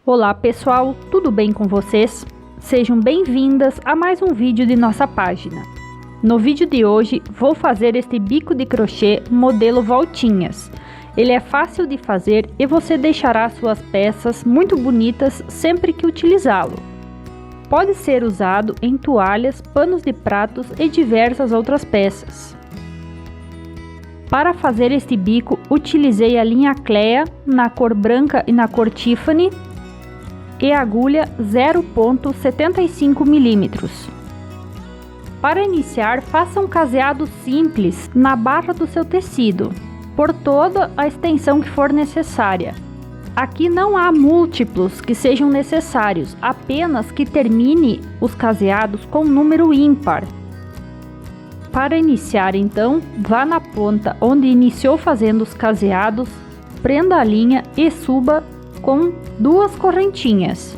Olá pessoal, tudo bem com vocês? Sejam bem-vindas a mais um vídeo de nossa página. No vídeo de hoje vou fazer este bico de crochê modelo voltinhas. Ele é fácil de fazer e você deixará suas peças muito bonitas sempre que utilizá-lo. Pode ser usado em toalhas, panos de pratos e diversas outras peças. Para fazer este bico, utilizei a linha Clea na cor branca e na cor Tiffany e agulha 0,75 mm. Para iniciar, faça um caseado simples na barra do seu tecido, por toda a extensão que for necessária. Aqui não há múltiplos que sejam necessários, apenas que termine os caseados com número ímpar. Para iniciar, então, vá na ponta onde iniciou fazendo os caseados, prenda a linha e suba com 2 correntinhas.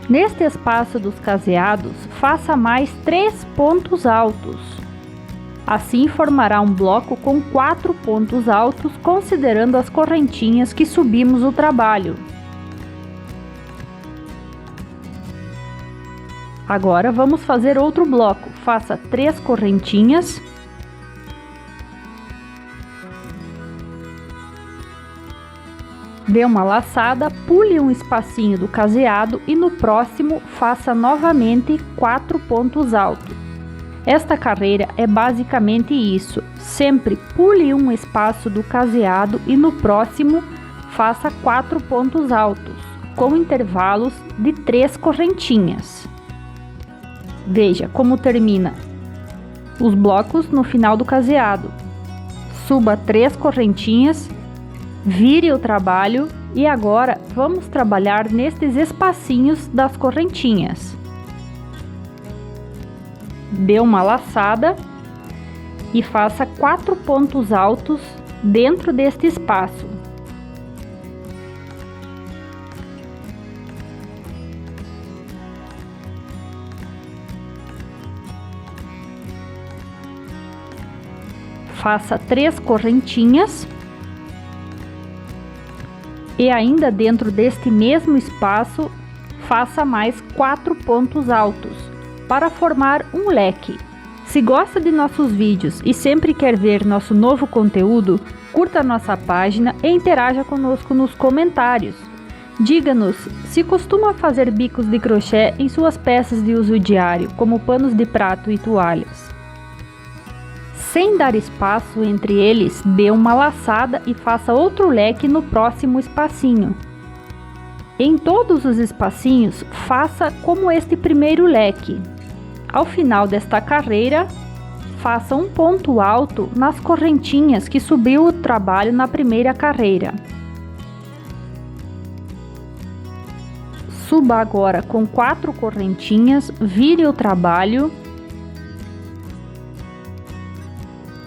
Neste espaço dos caseados, faça mais 3 pontos altos. Assim formará um bloco com 4 pontos altos, considerando as correntinhas que subimos o trabalho. Agora vamos fazer outro bloco. Faça 3 correntinhas. Dê uma laçada, pule um espacinho do caseado e no próximo faça novamente 4 pontos altos. Esta carreira é basicamente isso. Sempre pule um espaço do caseado e no próximo faça 4 pontos altos, com intervalos de 3 correntinhas. Veja como termina os blocos no final do caseado. Suba 3 correntinhas, vire o trabalho e agora vamos trabalhar nestes espacinhos das correntinhas. Dê uma laçada e faça 4 pontos altos dentro deste espaço. Faça 3 correntinhas e ainda dentro deste mesmo espaço faça mais 4 pontos altos para formar um leque. Se gosta de nossos vídeos e sempre quer ver nosso novo conteúdo, curta nossa página e interaja conosco nos comentários. Diga-nos se costuma fazer bicos de crochê em suas peças de uso diário, como panos de prato e toalhas. Sem dar espaço entre eles, dê uma laçada e faça outro leque no próximo espacinho. Em todos os espacinhos, faça como este primeiro leque. Ao final desta carreira, faça um ponto alto nas correntinhas que subiu o trabalho na primeira carreira. Suba agora com 4 correntinhas, vire o trabalho.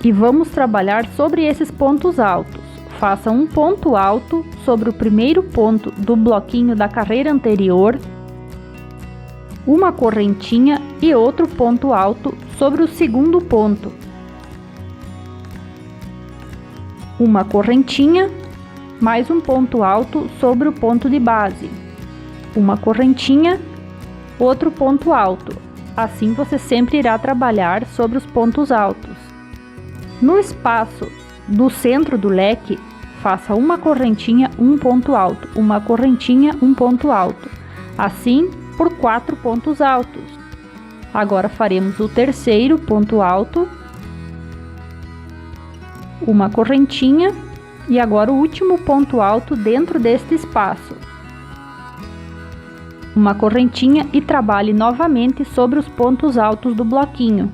E vamos trabalhar sobre esses pontos altos. Faça um ponto alto sobre o primeiro ponto do bloquinho da carreira anterior, uma correntinha e outro ponto alto sobre o segundo ponto. Uma correntinha, mais um ponto alto sobre o ponto de base. Uma correntinha, outro ponto alto. Assim você sempre irá trabalhar sobre os pontos altos. No espaço do centro do leque, faça uma correntinha, um ponto alto, uma correntinha, um ponto alto, assim por 4 pontos altos. Agora faremos o terceiro ponto alto, uma correntinha e agora o último ponto alto dentro deste espaço. Uma correntinha e trabalhe novamente sobre os pontos altos do bloquinho.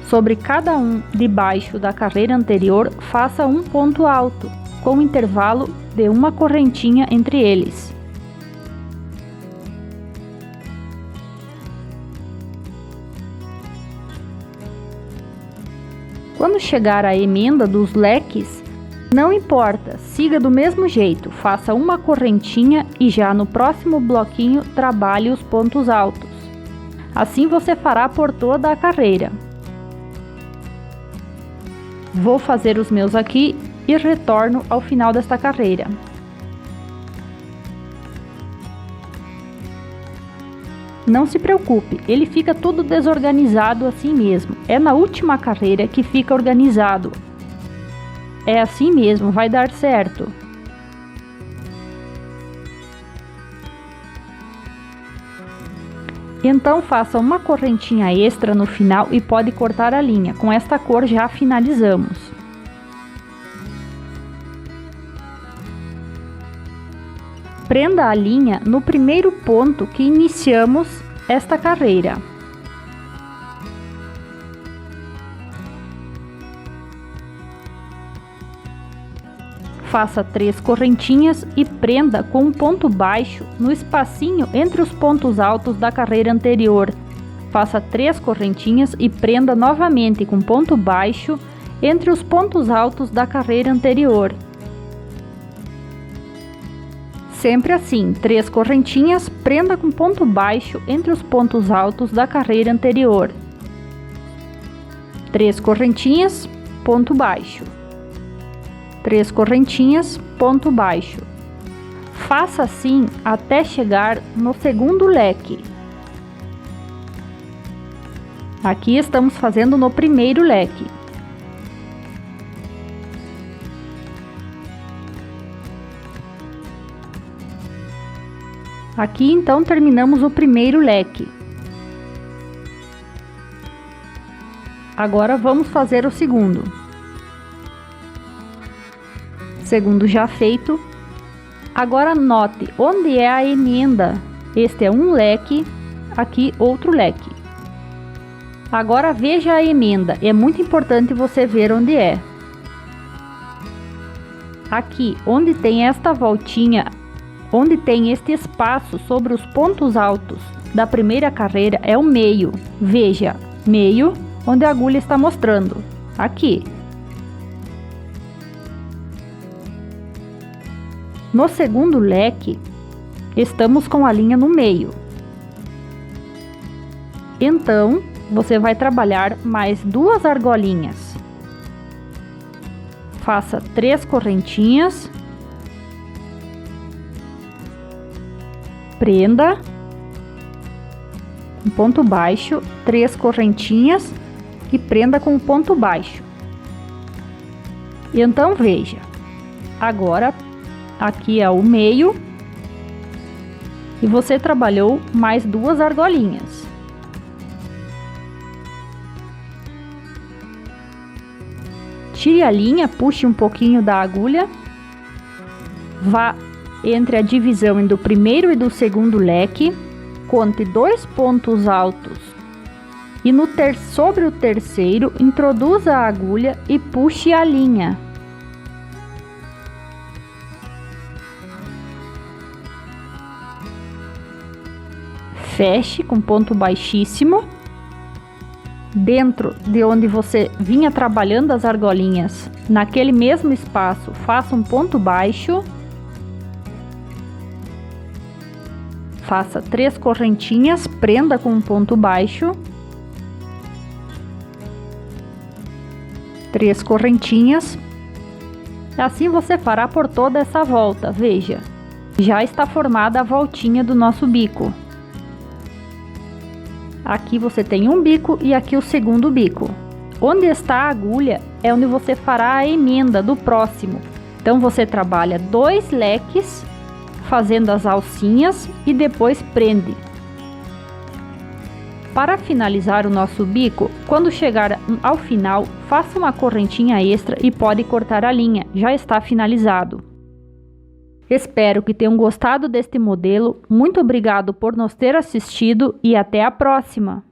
Sobre cada um debaixo da carreira anterior, faça um ponto alto, com intervalo de uma correntinha entre eles. Quando chegar à emenda dos leques, não importa, siga do mesmo jeito, faça uma correntinha e já no próximo bloquinho trabalhe os pontos altos. Assim você fará por toda a carreira. Vou fazer os meus aqui e retorno ao final desta carreira. Não se preocupe, ele fica tudo desorganizado assim mesmo. É na última carreira que fica organizado. É assim mesmo, vai dar certo. Então faça uma correntinha extra no final e pode cortar a linha. Com esta cor já finalizamos. Prenda a linha no primeiro ponto que iniciamos esta carreira. Faça 3 correntinhas e prenda com um ponto baixo no espacinho entre os pontos altos da carreira anterior. Faça 3 correntinhas e prenda novamente com ponto baixo entre os pontos altos da carreira anterior. Sempre assim, 3 correntinhas, prenda com ponto baixo entre os pontos altos da carreira anterior. 3 correntinhas, ponto baixo. 3 correntinhas, ponto baixo. Faça assim até chegar no segundo leque. Aqui estamos fazendo no primeiro leque. Aqui então terminamos o primeiro leque. Agora vamos fazer o segundo. Segundo já feito. Agora note onde é a emenda. Este é um leque, aqui outro leque. Agora veja a emenda, é muito importante você ver onde é. Aqui, onde tem esta voltinha, onde tem este espaço sobre os pontos altos da primeira carreira, é o meio. Veja, meio, onde a agulha está mostrando. Aqui. No segundo leque, estamos com a linha no meio. Então, você vai trabalhar mais 2 argolinhas. Faça 3 correntinhas. Prenda com ponto baixo, 3 correntinhas e prenda com ponto baixo. E então veja, agora aqui é o meio e você trabalhou mais 2 argolinhas. Tire a linha, puxe um pouquinho da agulha, vá entre a divisão do primeiro e do segundo leque, conte 2 pontos altos e sobre o terceiro introduza a agulha e puxe a linha. Feche com ponto baixíssimo. Dentro de onde você vinha trabalhando as argolinhas, naquele mesmo espaço, faça um ponto baixo. Faça 3 correntinhas, prenda com um ponto baixo. 3 correntinhas. Assim você fará por toda essa volta, veja. Já está formada a voltinha do nosso bico. Aqui você tem um bico e aqui o segundo bico. Onde está a agulha é onde você fará a emenda do próximo. Então você trabalha 2 leques, fazendo as alcinhas e depois prende. Para finalizar o nosso bico, quando chegar ao final, faça uma correntinha extra e pode cortar a linha, já está finalizado. Espero que tenham gostado deste modelo, muito obrigado por nos ter assistido e até a próxima!